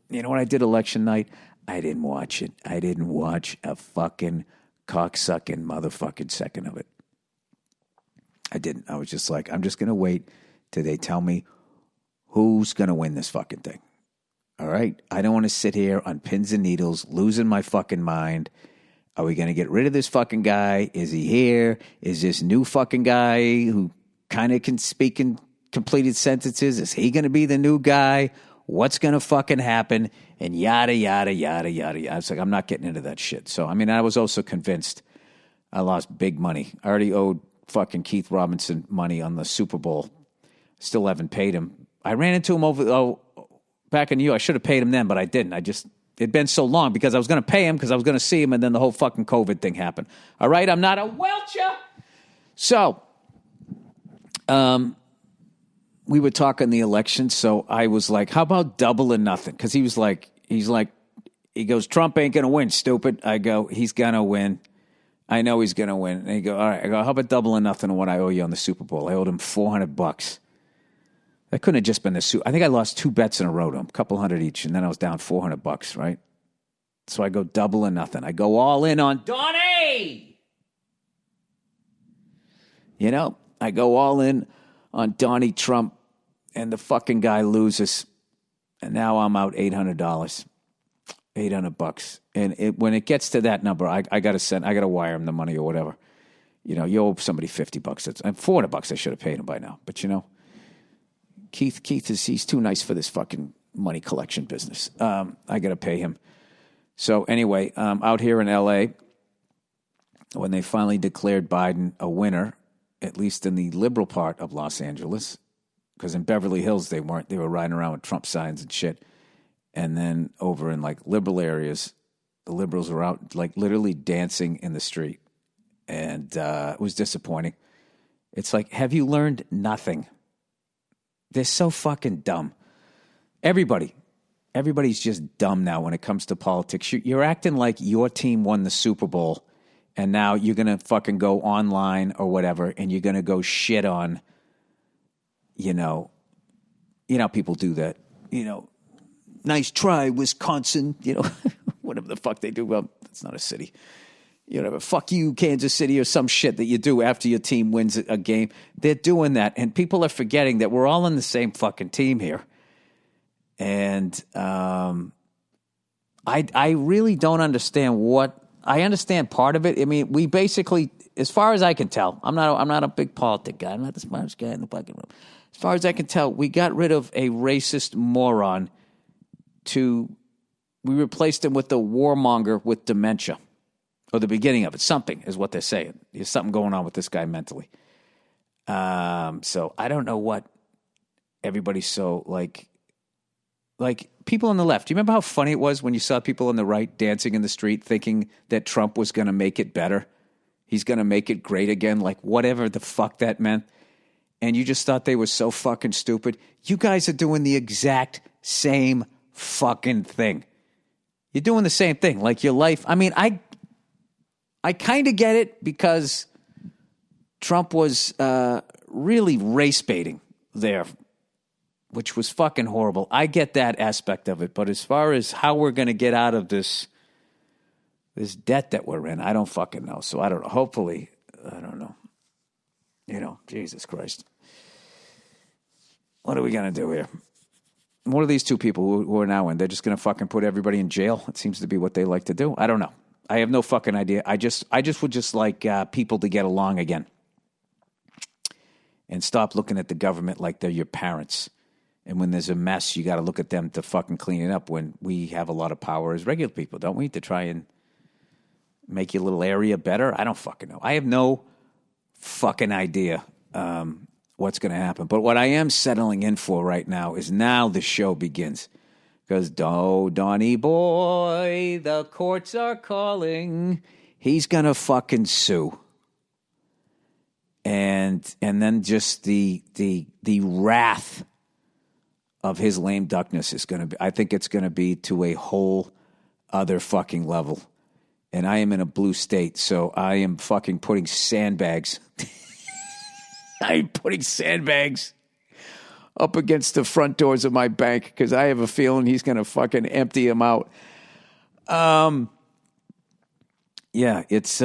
You know what I did election night? I didn't watch it. I didn't watch a fucking cocksucking motherfucking second of it. I didn't. I was just like, I'm just going to wait till they tell me who's going to win this fucking thing. All right? I don't want to sit here on pins and needles, losing my fucking mind. Are we going to get rid of this fucking guy? Is he here? Is this new fucking guy who kind of can speak in completed sentences? Is he going to be the new guy? What's going to fucking happen? And yada, yada, yada, yada, yada. I was like, I'm not getting into that shit. So, I mean, I was also convinced I lost big money. I already owed fucking Keith Robinson money on the Super Bowl. Still haven't paid him. I ran into him back in New York. I should have paid him then, but I didn't. It'd been so long because I was going to pay him because I was going to see him, and then the whole fucking COVID thing happened. All right? I'm not a welcher. So, we were talking the election, so I was like, how about double or nothing? Because he goes, Trump ain't going to win, stupid. I go, he's going to win. I know he's going to win. And he go, all right. I go, how about double or nothing on what I owe you on the Super Bowl? I owed him $400. That couldn't have just been the Super. I think I lost 2 bets in a row to him, a couple hundred each, and then I was down $400, right? So I go double or nothing. I go all in on Donnie. You know, I go all in on Donnie Trump, and the fucking guy loses, and now I'm out $800, $800, and when it gets to that number, I got to wire him the money or whatever. You know, you owe somebody $50. It's $400. I should have paid him by now, but you know, Keith he's too nice for this fucking money collection business. I got to pay him. So anyway, out here in L.A., when they finally declared Biden a winner, at least in the liberal part of Los Angeles, because in Beverly Hills they weren't. They were riding around with Trump signs and shit. And then over in like liberal areas, the liberals were out like literally dancing in the street. And it was disappointing. It's like, have you learned nothing? They're so fucking dumb. Everybody's just dumb now when it comes to politics. You're acting like your team won the Super Bowl, and now you're going to fucking go online or whatever, and you're going to go shit on, you know, people do that, you know, nice try, Wisconsin, you know, whatever the fuck they do. Well, that's not a city. You know, fuck you, Kansas City, or some shit that you do after your team wins a game. They're doing that, and people are forgetting that we're all on the same fucking team here. And I really don't understand I understand part of it. I mean, we basically, as far as I can tell, I'm not a big politic guy. I'm not the smartest guy in the fucking room. As far as I can tell, we got rid of a racist moron we replaced him with a warmonger with dementia. Or the beginning of it. Something is what they're saying. There's something going on with this guy mentally. So I don't know what everybody's so like people on the left. Do you remember how funny it was when you saw people on the right dancing in the street thinking that Trump was going to make it better? He's going to make it great again, like whatever the fuck that meant. And you just thought they were so fucking stupid. You guys are doing the exact same fucking thing. You're doing the same thing. Like your life. I mean, I kind of get it because Trump was really race baiting there, which was fucking horrible. I get that aspect of it. But as far as how we're going to get out of this debt that we're in, I don't fucking know. So I don't know. Hopefully, I don't know. You know, Jesus Christ. What are we going to do here? What are these two people who are now in? They're just going to fucking put everybody in jail? It seems to be what they like to do. I don't know. I have no fucking idea. I just would just like people to get along again and stop looking at the government like they're your parents. And when there's a mess, you got to look at them to fucking clean it up when we have a lot of power as regular people, don't we? To try and make your little area better? I don't fucking know. I have no fucking idea what's going to happen. But what I am settling in for right now is now the show begins. Because, Donnie boy, the courts are calling. He's going to fucking sue. And then just the wrath of his lame duckness is going to be, I think it's going to be to a whole other fucking level. And I am in a blue state, so I am fucking putting sandbags. I'm putting sandbags up against the front doors of my bank because I have a feeling he's going to fucking empty them out. Yeah, it's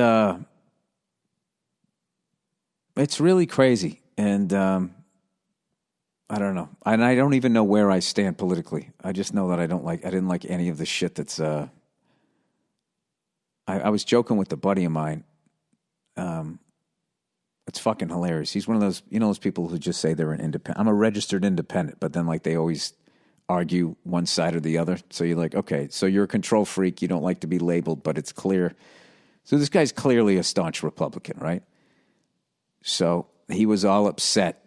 really crazy. And I don't know. And I don't even know where I stand politically. I just know that I didn't like any of the shit that's, I was joking with a buddy of mine. It's fucking hilarious. He's one of those, those people who just say they're an independent. I'm a registered independent, but then like they always argue one side or the other. So you're like, okay, so you're a control freak. You don't like to be labeled, but it's clear. So this guy's clearly a staunch Republican, right? So he was all upset.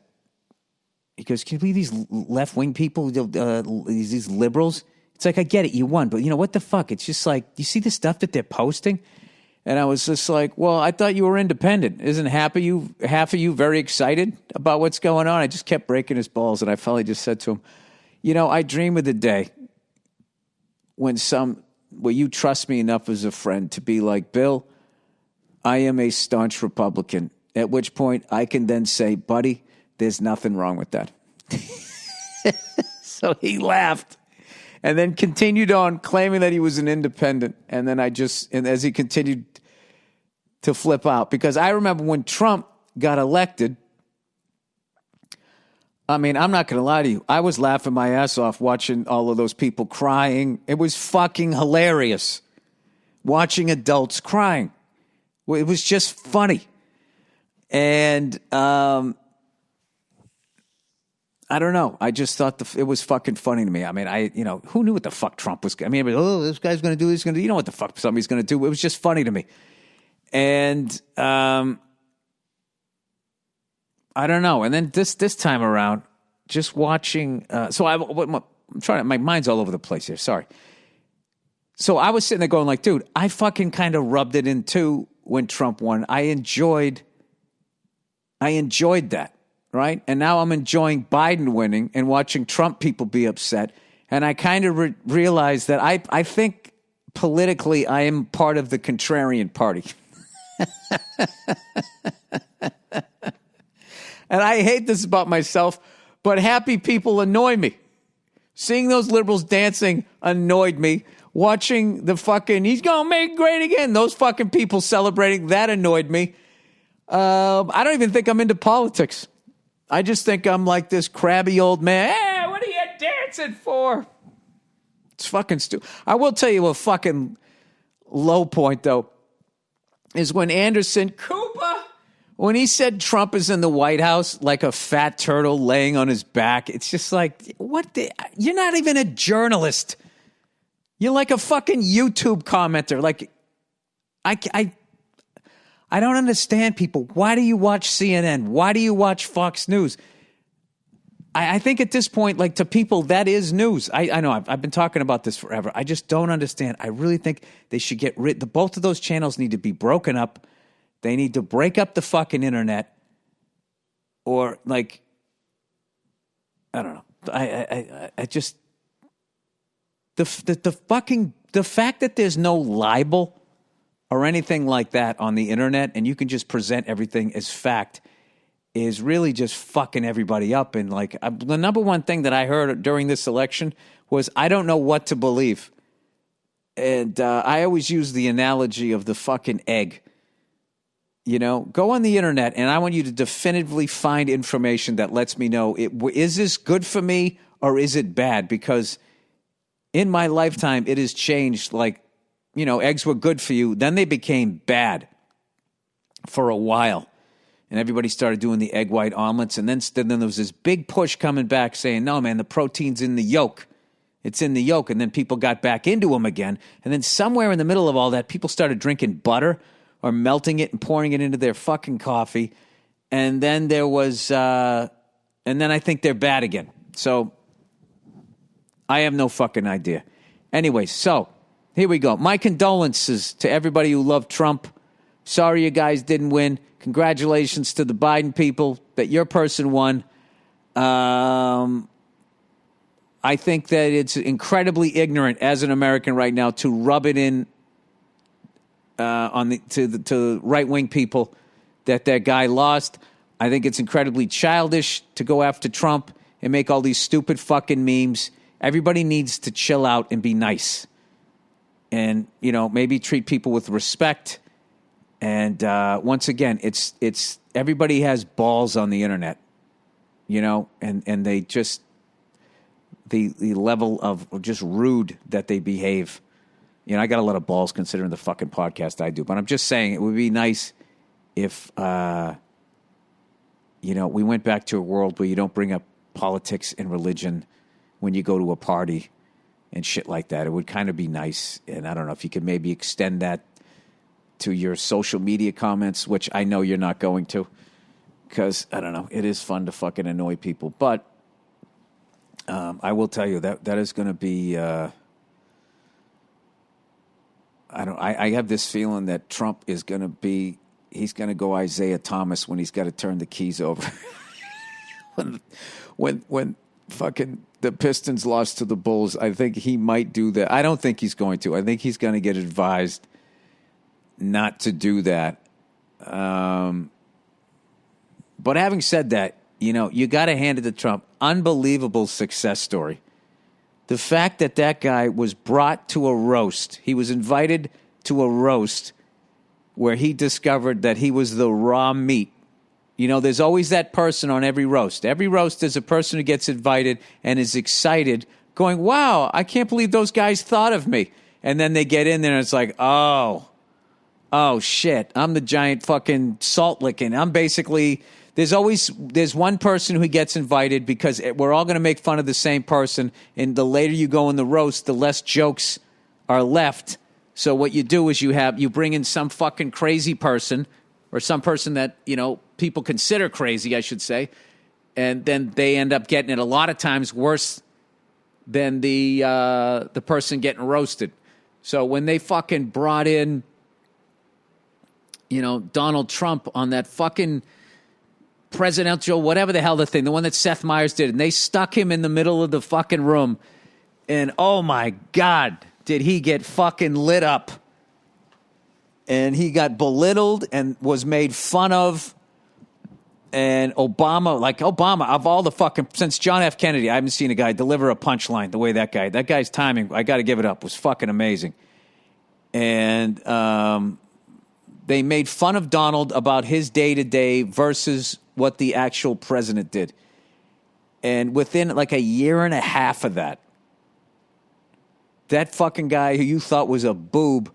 He goes, can you believe these left-wing people, these liberals? It's like, I get it, you won, but what the fuck? It's just like, you see the stuff that they're posting? And I was just like, well, I thought you were independent. Isn't half of you very excited about what's going on? I just kept breaking his balls, and I finally just said to him, I dream of the day where you trust me enough as a friend to be like, Bill, I am a staunch Republican, at which point I can then say, buddy, there's nothing wrong with that. So he laughed. And then continued on claiming that he was an independent. And then as he continued to flip out, because I remember when Trump got elected, I mean, I'm not going to lie to you. I was laughing my ass off watching all of those people crying. It was fucking hilarious watching adults crying. It was just funny. And, I don't know. I just thought it was fucking funny to me. I mean, who knew what the fuck Trump was? I mean, this guy's going to do this, going to do. You know what the fuck somebody's going to do? It was just funny to me, and I don't know. And then this time around, just watching. I'm trying. My mind's all over the place here. Sorry. So I was sitting there going like, dude, I fucking kind of rubbed it in too when Trump won. I enjoyed that. Right? And now I'm enjoying Biden winning and watching Trump people be upset. And I kind of realized that I think politically I am part of the contrarian party. And I hate this about myself, but happy people annoy me. Seeing those liberals dancing annoyed me. Watching the fucking, he's going to make great again, those fucking people celebrating, that annoyed me. I don't even think I'm into politics. I just think I'm like this crabby old man. Hey, what are you dancing for? It's fucking stupid. I will tell you a fucking low point, though, is when Anderson Cooper, when he said Trump is in the White House like a fat turtle laying on his back. It's just like, you're not even a journalist. You're like a fucking YouTube commenter. Like, I don't understand people. Why do you watch CNN? Why do you watch Fox News? I think at this point, like to people, that is news. I know I've been talking about this forever. I just don't understand. I really think they should get both of those channels need to be broken up. They need to break up the fucking internet, or like, I don't know. I just the fact that there's no libel or anything like that on the internet, and you can just present everything as fact, is really just fucking everybody up. And like the number one thing that I heard during this election was, I don't know what to believe. And I always use the analogy of the fucking egg. Go on the internet, and I want you to definitively find information that lets me know, is this good for me or is it bad? Because in my lifetime, it has changed. Like, eggs were good for you. Then they became bad for a while. And everybody started doing the egg white omelets. And then there was this big push coming back saying, no, man, the protein's in the yolk. It's in the yolk. And then people got back into them again. And then somewhere in the middle of all that, people started drinking butter or melting it and pouring it into their fucking coffee. And then there was, and then I think they're bad again. So I have no fucking idea. Anyway, so here we go. My condolences to everybody who loved Trump. Sorry you guys didn't win. Congratulations to the Biden people that your person won. I think that it's incredibly ignorant as an American right now to rub it in to right-wing people that guy lost. I think it's incredibly childish to go after Trump and make all these stupid fucking memes. Everybody needs to chill out and be nice. And, maybe treat people with respect. And once again, it's everybody has balls on the internet, and they just, the level of just rude that they behave. I got a lot of balls considering the fucking podcast I do. But I'm just saying it would be nice if, we went back to a world where you don't bring up politics and religion when you go to a party and shit like that. It would kind of be nice. And I don't know if you could maybe extend that to your social media comments, which I know you're not going to, because, I don't know, it is fun to fucking annoy people. But I will tell you that is going to be... I have this feeling that Trump is going to be... He's going to go Isaiah Thomas when he's got to turn the keys over. when fucking the Pistons lost to the Bulls, I think he might do that. I don't think he's going to. I think he's going to get advised not to do that. But having said that, you got to hand it to Trump. Unbelievable success story. The fact that guy was brought to a roast, he was invited to a roast where he discovered that he was the raw meat. There's always that person on every roast. Every roast is a person who gets invited and is excited, going, wow, I can't believe those guys thought of me. And then they get in there and it's like, oh, shit, I'm the giant fucking salt licking. I'm basically... There's one person who gets invited because we're all going to make fun of the same person. And the later you go in the roast, the less jokes are left. So what you do is you bring in some fucking crazy person or some person that, people consider crazy, I should say. And then they end up getting it a lot of times worse than the person getting roasted. So when they fucking brought in, Donald Trump on that fucking presidential, whatever the hell the thing, the one that Seth Meyers did, and they stuck him in the middle of the fucking room, and oh my God, did he get fucking lit up. And he got belittled and was made fun of. And Obama, of all the fucking, since John F. Kennedy, I haven't seen a guy deliver a punchline the way that guy's timing, I got to give it up, was fucking amazing. And they made fun of Donald about his day-to-day versus what the actual president did. And within like a year and a half of that fucking guy who you thought was a boob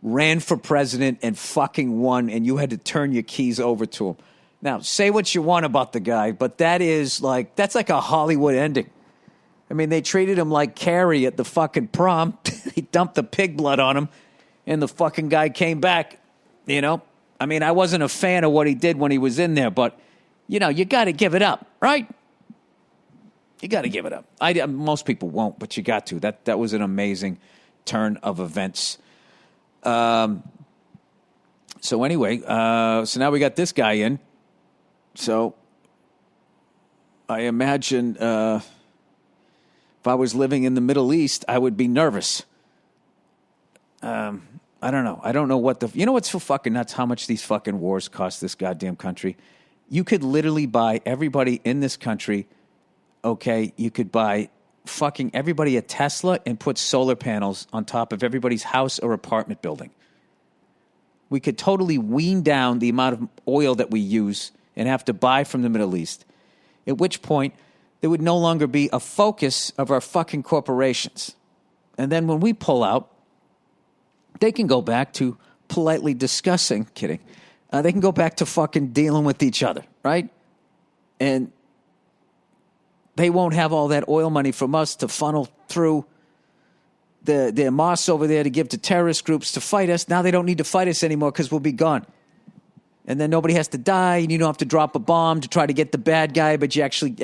ran for president and fucking won, and you had to turn your keys over to him. Now, say what you want about the guy, but that's like a Hollywood ending. I mean, they treated him like Carrie at the fucking prom. He dumped the pig blood on him, and the fucking guy came back, I mean, I wasn't a fan of what he did when he was in there, but, you got to give it up, right? You got to give it up. Most people won't, but you got to. That was an amazing turn of events. So anyway, so now we got this guy in. So I imagine if I was living in the Middle East, I would be nervous. I don't know. I don't know what what's so fucking nuts? How much these fucking wars cost this goddamn country. You could literally buy everybody in this country. Okay, you could buy fucking everybody a Tesla and put solar panels on top of everybody's house or apartment building. We could totally wean down the amount of oil that we use and have to buy from the Middle East. At which point, there would no longer be a focus of our fucking corporations. And then when we pull out, they can go back to politely discussing, kidding. They can go back to fucking dealing with each other, right? And they won't have all that oil money from us to funnel through their moss over there to give to terrorist groups to fight us. Now they don't need to fight us anymore because we'll be gone. And then nobody has to die, and you don't have to drop a bomb to try to get the bad guy, but you actually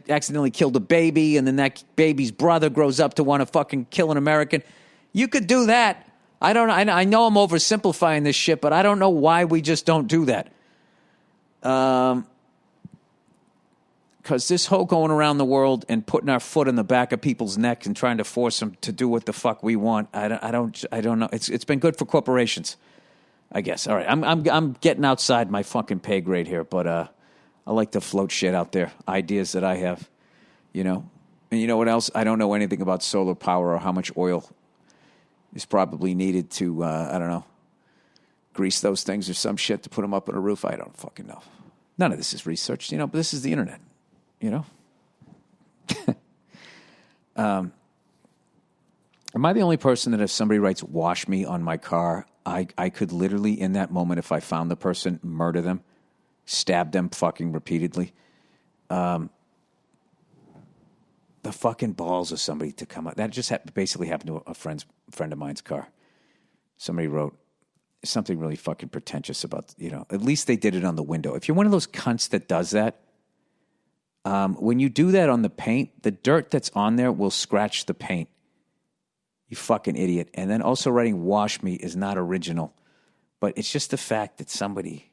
accidentally killed a baby, and then that baby's brother grows up to want to fucking kill an American. You could do that. I know I'm oversimplifying this shit, but I don't know why we just don't do that. Because this whole going around the world and putting our foot in the back of people's necks and trying to force them to do what the fuck we want, I don't know. It's been good for corporations, I guess. All right, I'm getting outside my fucking pay grade here, but I like to float shit out there, ideas that I have. you know? And you know what else? I don't know anything about solar power or how much oil is probably needed to, I don't know, grease those things or some shit to put them up on a roof. I don't fucking know. None of this is researched, you know, but this is the internet, you know? Am I the only person that if somebody writes "wash me" on my car, I could literally in that moment, if I found the person, murder them, stab them fucking repeatedly? The fucking balls of somebody to come up. That just basically happened to a friend of mine's car. Somebody wrote something really fucking pretentious about, you know, at least they did it on the window. If you're one of those cunts that does that, when you do that on the paint, the dirt that's on there will scratch the paint. You fucking idiot. And then also writing "wash me" is not original, but it's just the fact that somebody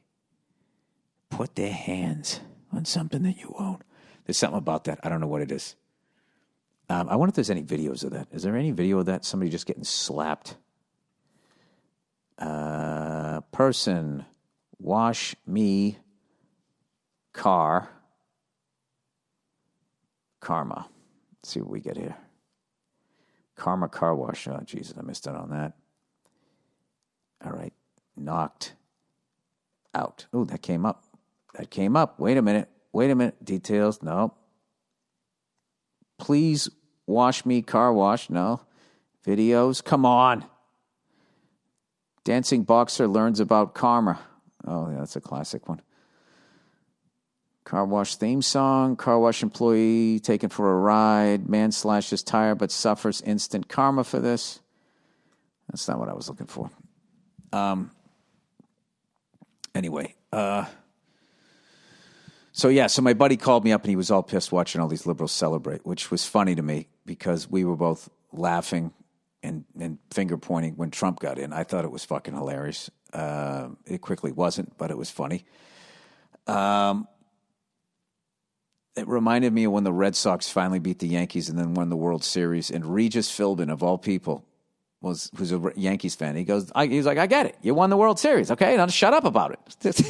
put their hands on something that you own. There's something about that. I don't know what it is. I wonder if there's any videos of that. Is there any video of that? Somebody just getting slapped. Person, wash me, car, karma. Let's see what we get here. Karma car wash. Oh, Jesus, I missed out on that. All right. Knocked out. Oh, that came up. Wait a minute. Details. No. Please wash me, car wash. No. Videos. Come on. Dancing boxer learns about karma. Oh, yeah, that's a classic one. Car wash theme song. Car wash employee taken for a ride. Man slashes tire but suffers instant karma for this. That's not what I was looking for. Anyway. So my buddy called me up and he was all pissed watching all these liberals celebrate, which was funny to me because we were both laughing and finger pointing when Trump got in. I thought it was fucking hilarious. It quickly wasn't, but it was funny. It reminded me of when the Red Sox finally beat the Yankees and then won the World Series. And Regis Philbin, of all people, who's a Yankees fan. He was like, I get it. You won the World Series. Okay, now shut up about it.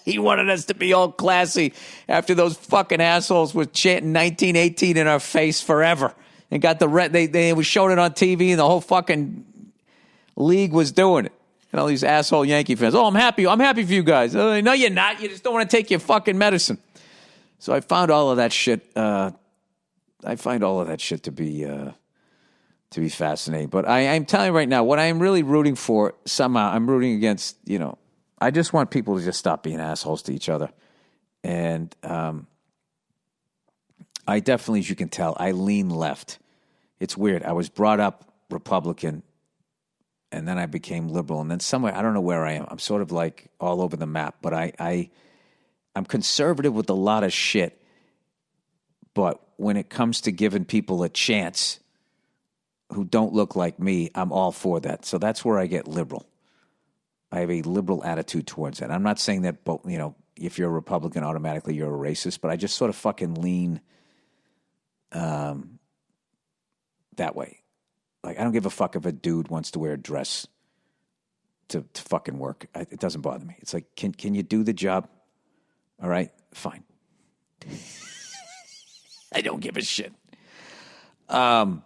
He wanted us to be all classy after those fucking assholes were chanting 1918 in our face forever. And got the red. They were showing it on TV, and the whole fucking league was doing it. And all these asshole Yankee fans. Oh, I'm happy. I'm happy for you guys. No, you're not. You just don't want to take your fucking medicine. So I found all of that shit. I find all of that shit to be fascinating. But I'm telling you right now, what I'm really rooting for, somehow, I'm rooting against. You know, I just want people to just stop being assholes to each other. And I definitely, as you can tell, I lean left. It's weird. I was brought up Republican, and then I became liberal, and then somewhere, I don't know where I am. I'm sort of like all over the map, but I'm conservative with a lot of shit. But when it comes to giving people a chance who don't look like me, I'm all for that. So that's where I get liberal. I have a liberal attitude towards that. I'm not saying that, you know, if you're a Republican, automatically you're a racist, but I just sort of fucking lean that way. Like, I don't give a fuck if a dude wants to wear a dress to fucking work. It doesn't bother me. It's like, can you do the job? All right, fine. I don't give a shit. But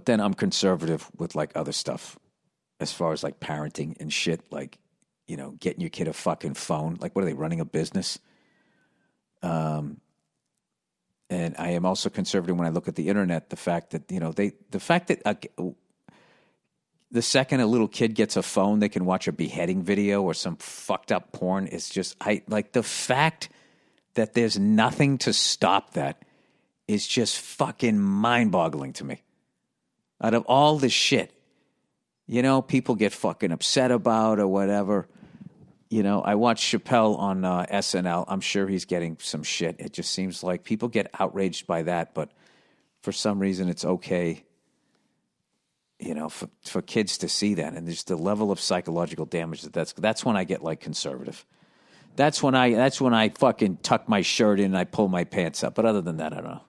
then I'm conservative with like other stuff as far as like parenting and shit, like, you know, getting your kid a fucking phone. Like, what are they, running a business? And I am also conservative when I look at the internet, the fact that, you know, the second a little kid gets a phone, they can watch a beheading video or some fucked up porn. It's just, like the fact that there's nothing to stop that is just fucking mind-boggling to me. Out of all the shit, you know, people get fucking upset about or whatever. You know, I watched Chappelle on SNL. I'm sure he's getting some shit. It just seems like people get outraged by that, but for some reason it's okay, you know, for kids to see that. And there's the level of psychological damage that's when I get like conservative. That's when I fucking tuck my shirt in and I pull my pants up. But other than that, I don't know.